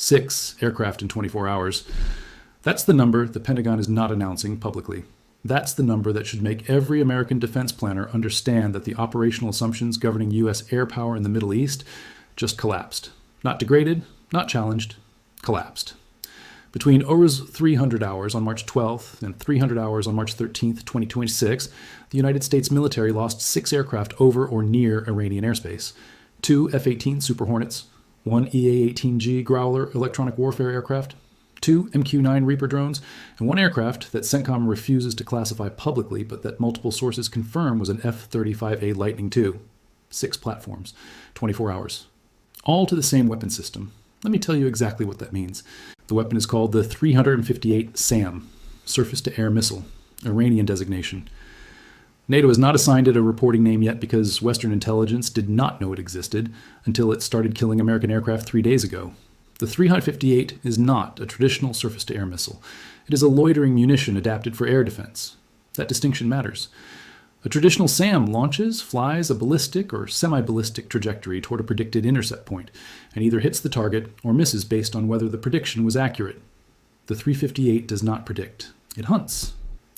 6 aircraft in 24 hours. That's the number the Pentagon is not announcing publicly. That's the number that should make every American defense planner understand that the operational assumptions governing U.S. air power in the Middle East just collapsed. Not degraded, not challenged, collapsed. Between ORA's 300 hours on March 12th and 300 hours on March 13th, 2026, the United States military lost 6 aircraft over or near Iranian airspace, 2 F-18 Super Hornets, 1 EA-18G Growler electronic warfare aircraft, 2 MQ-9 Reaper drones, and 1 aircraft that CENTCOM refuses to classify publicly but that multiple sources confirm was an F-35A Lightning II. 6 platforms, 24 hours. All to the same weapon system. Let me tell you exactly what that means. The weapon is called the 358 SAM, Surface-to-Air Missile, Iranian designation. NATO has not assigned it a reporting name yet because Western intelligence did not know it existed until it started killing American aircraft 3 days ago. The 358 is not a traditional surface-to-air missile. It is a loitering munition adapted for air defense. That distinction matters. A traditional SAM launches, flies a ballistic or semi-ballistic trajectory toward a predicted intercept point, and either hits the target or misses based on whether the prediction was accurate. The 358 does not predict. It hunts.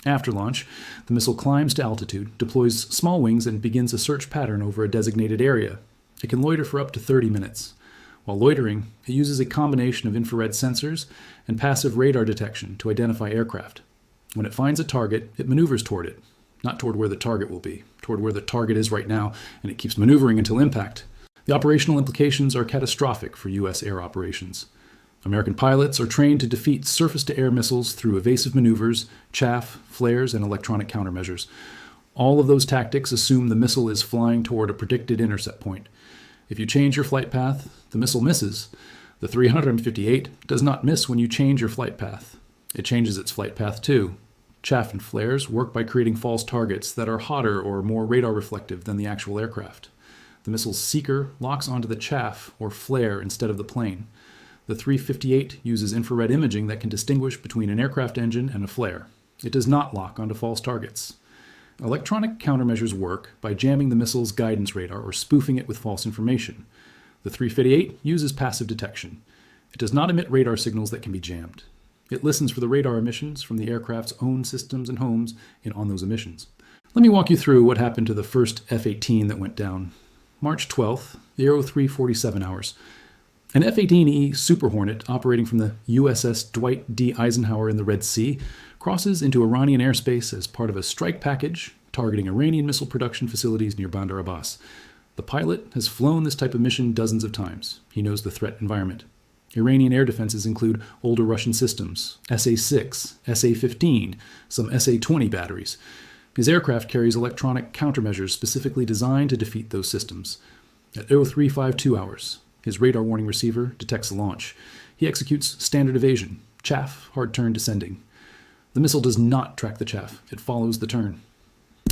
After launch, the missile climbs to altitude, deploys small wings, and begins a search pattern over a designated area. It can loiter for up to 30 minutes. While loitering, it uses a combination of infrared sensors and passive radar detection to identify aircraft. When it finds a target, it maneuvers toward it, not toward where the target will be, toward where the target is right now, and it keeps maneuvering until impact. The operational implications are catastrophic for U.S. air operations. American pilots are trained to defeat surface-to-air missiles through evasive maneuvers, chaff, flares, and electronic countermeasures. All of those tactics assume the missile is flying toward a predicted intercept point. If you change your flight path, the missile misses. The 358 does not miss when you change your flight path. It changes its flight path too. Chaff and flares work by creating false targets that are hotter or more radar reflective than the actual aircraft. The missile's seeker locks onto the chaff or flare instead of the plane. The 358 uses infrared imaging that can distinguish between an aircraft engine and a flare. It does not lock onto false targets. Electronic countermeasures work by jamming the missile's guidance radar or spoofing it with false information. The 358 uses passive detection. It does not emit radar signals that can be jammed. It listens for the radar emissions from the aircraft's own systems and homes on those emissions. Let me walk you through what happened to the first F-18 that went down. March 12th, 03:47 hours. An F-18E Super Hornet operating from the USS Dwight D. Eisenhower in the Red Sea crosses into Iranian airspace as part of a strike package targeting Iranian missile production facilities near Bandar Abbas. The pilot has flown this type of mission dozens of times. He knows the threat environment. Iranian air defenses include older Russian systems, SA-6, SA-15, some SA-20 batteries. His aircraft carries electronic countermeasures specifically designed to defeat those systems. At 03:52 hours, his radar warning receiver detects the launch. He executes standard evasion, chaff, hard turn descending. The missile does not track the chaff. It follows the turn.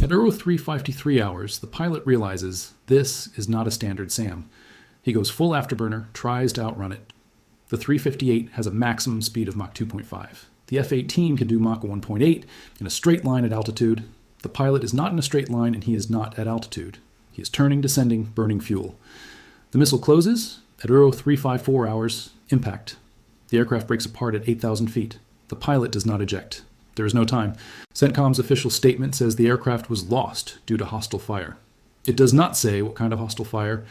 At 03:53 hours, the pilot realizes this is not a standard SAM. He goes full afterburner, tries to outrun it. The 358 has a maximum speed of Mach 2.5. The F-18 can do Mach 1.8 in a straight line at altitude. The pilot is not in a straight line and he is not at altitude. He is turning, descending, burning fuel. The missile closes at 03:54 hours, impact. The aircraft breaks apart at 8,000 feet. The pilot does not eject. There is no time. CENTCOM's official statement says the aircraft was lost due to hostile fire. It does not say what kind of hostile fire.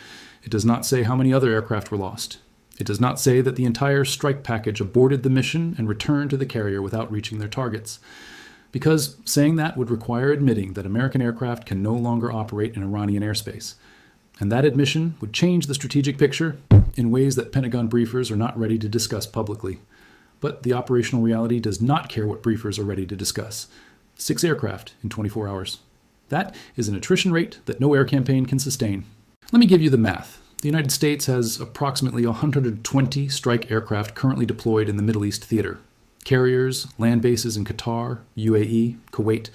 It does not say how many other aircraft were lost. It does not say that the entire strike package aborted the mission and returned to the carrier without reaching their targets. Because saying that would require admitting that American aircraft can no longer operate in Iranian airspace. And that admission would change the strategic picture in ways that Pentagon briefers are not ready to discuss publicly. But the operational reality does not care what briefers are ready to discuss. 6 aircraft in 24 hours. That is an attrition rate that no air campaign can sustain. Let me give you the math. The United States has approximately 120 strike aircraft currently deployed in the Middle East theater. Carriers, land bases in Qatar, UAE, Kuwait.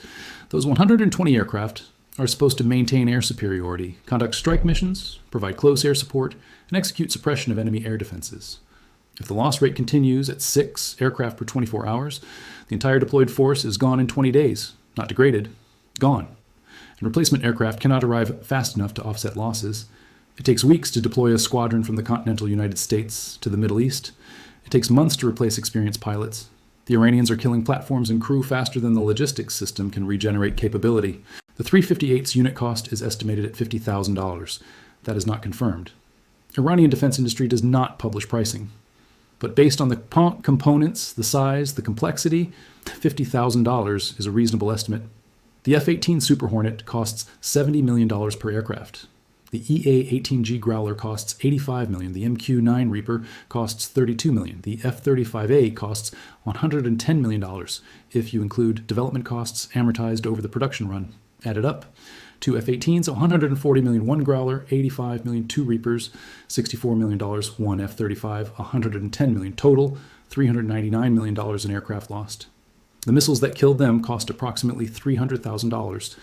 Those 120 aircraft are supposed to maintain air superiority, conduct strike missions, provide close air support, and execute suppression of enemy air defenses. If the loss rate continues at 6 aircraft per 24 hours, the entire deployed force is gone in 20 days, not degraded, gone. And replacement aircraft cannot arrive fast enough to offset losses. It takes weeks to deploy a squadron from the continental United States to the Middle East. It It takes months to replace experienced pilots. The Iranians are killing platforms and crew faster than the logistics system can regenerate capability. The 358's unit cost is estimated at $50,000. That is not confirmed. Iranian defense industry does not publish pricing. But based on the components, the size, the complexity, $50,000 is a reasonable estimate. The F-18 Super Hornet costs $70 million per aircraft. The EA-18G Growler costs $85 million. The MQ-9 Reaper costs $32 million. The F-35A costs $110 million if you include development costs amortized over the production run. Add it up. 2 F-18s, $140 million one Growler, $85 million 2 Reapers, $64 million one F-35, $110 million total, $399 million in aircraft lost. The missiles that killed them cost approximately $300,000.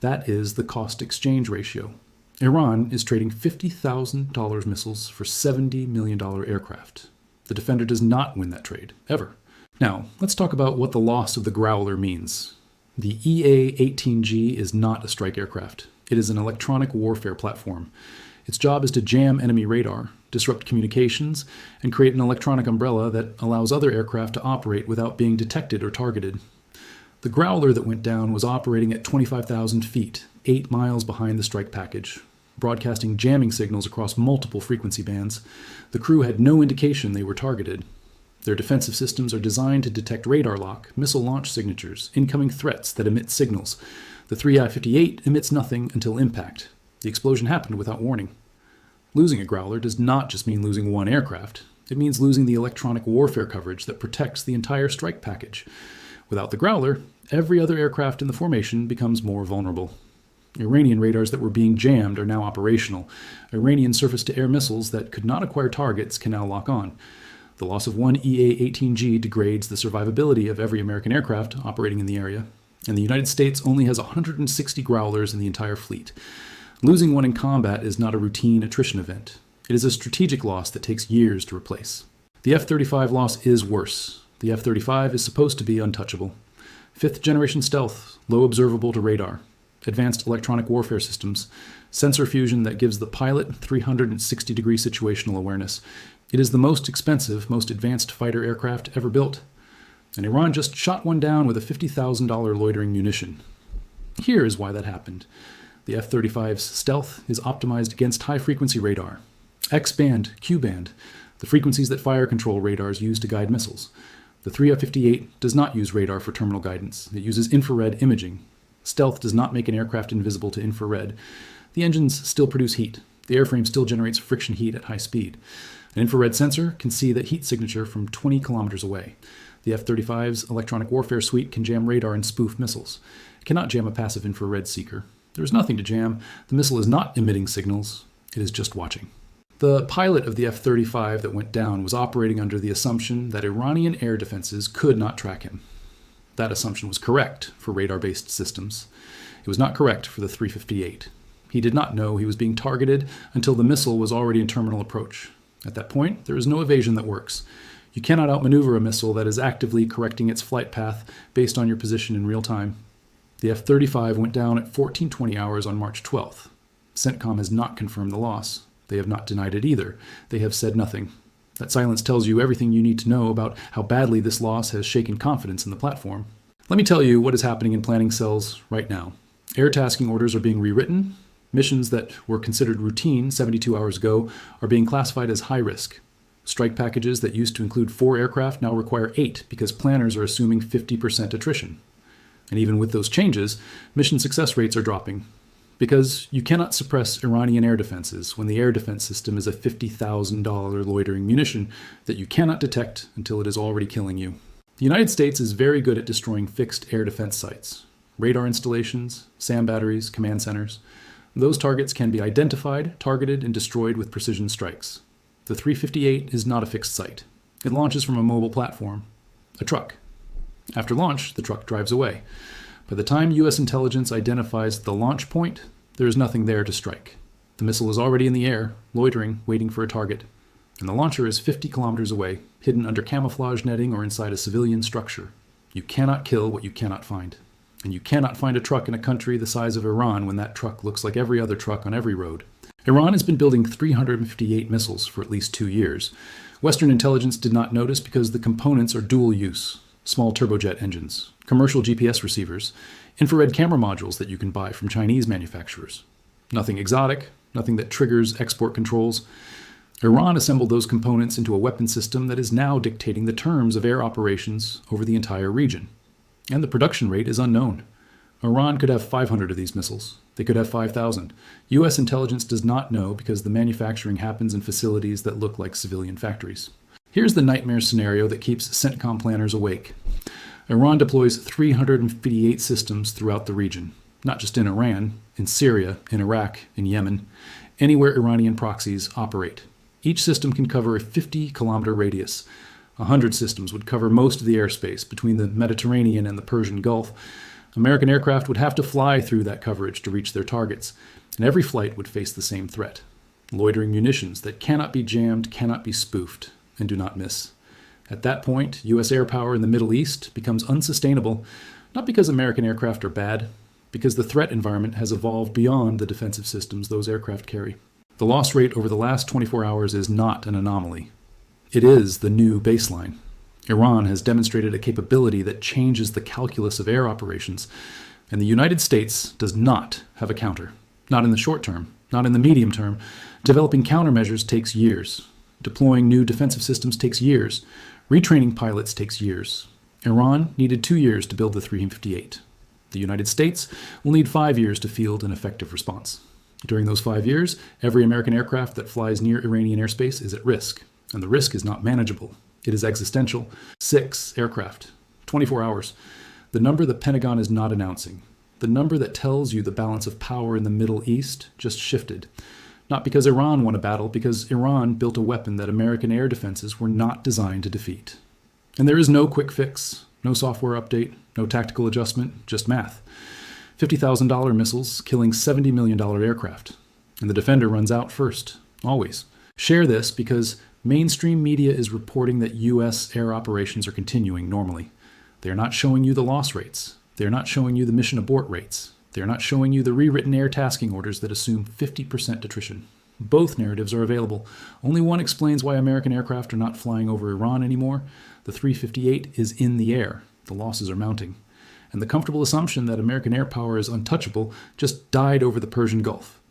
That is the cost exchange ratio. Iran is trading $50,000 missiles for $70 million aircraft. The Defender does not win that trade, ever. Now, let's talk about what the loss of the Growler means. The EA-18G is not a strike aircraft. It is an electronic warfare platform. Its job is to jam enemy radar, disrupt communications, and create an electronic umbrella that allows other aircraft to operate without being detected or targeted. The Growler that went down was operating at 25,000 feet, 8 miles behind the strike package, broadcasting jamming signals across multiple frequency bands. The crew had no indication they were targeted. Their defensive systems are designed to detect radar lock, missile launch signatures, incoming threats that emit signals. The 3i-58 emits nothing until impact. The explosion happened without warning. Losing a Growler does not just mean losing one aircraft. It means losing the electronic warfare coverage that protects the entire strike package. Without the Growler, every other aircraft in the formation becomes more vulnerable. Iranian radars that were being jammed are now operational. Iranian surface-to-air missiles that could not acquire targets can now lock on. The loss of one EA-18G degrades the survivability of every American aircraft operating in the area, and the United States only has 160 Growlers in the entire fleet. Losing one in combat is not a routine attrition event. It is a strategic loss that takes years to replace. The F-35 loss is worse. The F-35 is supposed to be untouchable. 5th-generation stealth, low observable to radar, advanced electronic warfare systems, sensor fusion that gives the pilot 360-degree situational awareness. It is the most expensive, most advanced fighter aircraft ever built. And Iran just shot one down with a $50,000 loitering munition. Here is why that happened. The F-35's stealth is optimized against high-frequency radar. X-band, Q-band, the frequencies that fire control radars use to guide missiles. The 3i-58 does not use radar for terminal guidance. It uses infrared imaging. Stealth does not make an aircraft invisible to infrared. The engines still produce heat. The airframe still generates friction heat at high speed. An infrared sensor can see that heat signature from 20 kilometers away. The F-35's electronic warfare suite can jam radar and spoof missiles. It cannot jam a passive infrared seeker. There is nothing to jam. The missile is not emitting signals. It is just watching. The pilot of the F-35 that went down was operating under the assumption that Iranian air defenses could not track him. That assumption was correct for radar-based systems. It was not correct for the 358. He did not know he was being targeted until the missile was already in terminal approach. At that point, there is no evasion that works. You cannot outmaneuver a missile that is actively correcting its flight path based on your position in real time. The F-35 went down at 14:20 hours on March 12th. CENTCOM has not confirmed the loss. They have not denied it either. They have said nothing. That silence tells you everything you need to know about how badly this loss has shaken confidence in the platform. Let me tell you what is happening in planning cells right now. Air tasking orders are being rewritten. Missions that were considered routine 72 hours ago are being classified as high risk. Strike packages that used to include 4 aircraft now require 8 because planners are assuming 50% attrition. And even with those changes, mission success rates are dropping. Because you cannot suppress Iranian air defenses when the air defense system is a $50,000 loitering munition that you cannot detect until it is already killing you. The United States is very good at destroying fixed air defense sites, radar installations, SAM batteries, command centers. Those targets can be identified, targeted, and destroyed with precision strikes. The 358 is not a fixed site. It launches from a mobile platform, a truck. After launch, the truck drives away. By the time U.S. intelligence identifies the launch point, there is nothing there to strike. The missile is already in the air, loitering, waiting for a target. And the launcher is 50 kilometers away, hidden under camouflage netting or inside a civilian structure. You cannot kill what you cannot find. And you cannot find a truck in a country the size of Iran when that truck looks like every other truck on every road. Iran has been building 358 missiles for at least 2 years. Western intelligence did not notice because the components are dual use: small turbojet engines, commercial GPS receivers, infrared camera modules that you can buy from Chinese manufacturers. Nothing exotic, nothing that triggers export controls. Iran assembled those components into a weapon system that is now dictating the terms of air operations over the entire region. And the production rate is unknown. Iran could have 500 of these missiles. They could have 5,000. U.S. intelligence does not know because the manufacturing happens in facilities that look like civilian factories. Here's the nightmare scenario that keeps CENTCOM planners awake. Iran deploys 358 systems throughout the region, not just in Iran, in Syria, in Iraq, in Yemen, anywhere Iranian proxies operate. Each system can cover a 50-kilometer radius. 100 systems would cover most of the airspace between the Mediterranean and the Persian Gulf. American aircraft would have to fly through that coverage to reach their targets, and every flight would face the same threat: loitering munitions that cannot be jammed, cannot be spoofed, and do not miss. At that point, U.S. air power in the Middle East becomes unsustainable, not because American aircraft are bad, because the threat environment has evolved beyond the defensive systems those aircraft carry. The loss rate over the last 24 hours is not an anomaly. It is the new baseline. Iran has demonstrated a capability that changes the calculus of air operations, and the United States does not have a counter. Not in the short term, not in the medium term. Developing countermeasures takes years. Deploying new defensive systems takes years. Retraining pilots takes years. Iran needed 2 years to build the 358. The United States will need 5 years to field an effective response. During those 5 years, every American aircraft that flies near Iranian airspace is at risk, and the risk is not manageable. It is existential. 6 aircraft, 24 hours. The number the Pentagon is not announcing. The number that tells you the balance of power in the Middle East just shifted. Not because Iran won a battle, because Iran built a weapon that American air defenses were not designed to defeat. And there is no quick fix, no software update, no tactical adjustment, just math. $50,000 missiles killing $70 million aircraft. And the defender runs out first, always. Share this because mainstream media is reporting that U.S. air operations are continuing normally. They are not showing you the loss rates. They are not showing you the mission abort rates. They are not showing you the rewritten air tasking orders that assume 50% attrition. Both narratives are available. Only one explains why American aircraft are not flying over Iran anymore. The 358 is in the air. The losses are mounting. And the comfortable assumption that American air power is untouchable just died over the Persian Gulf.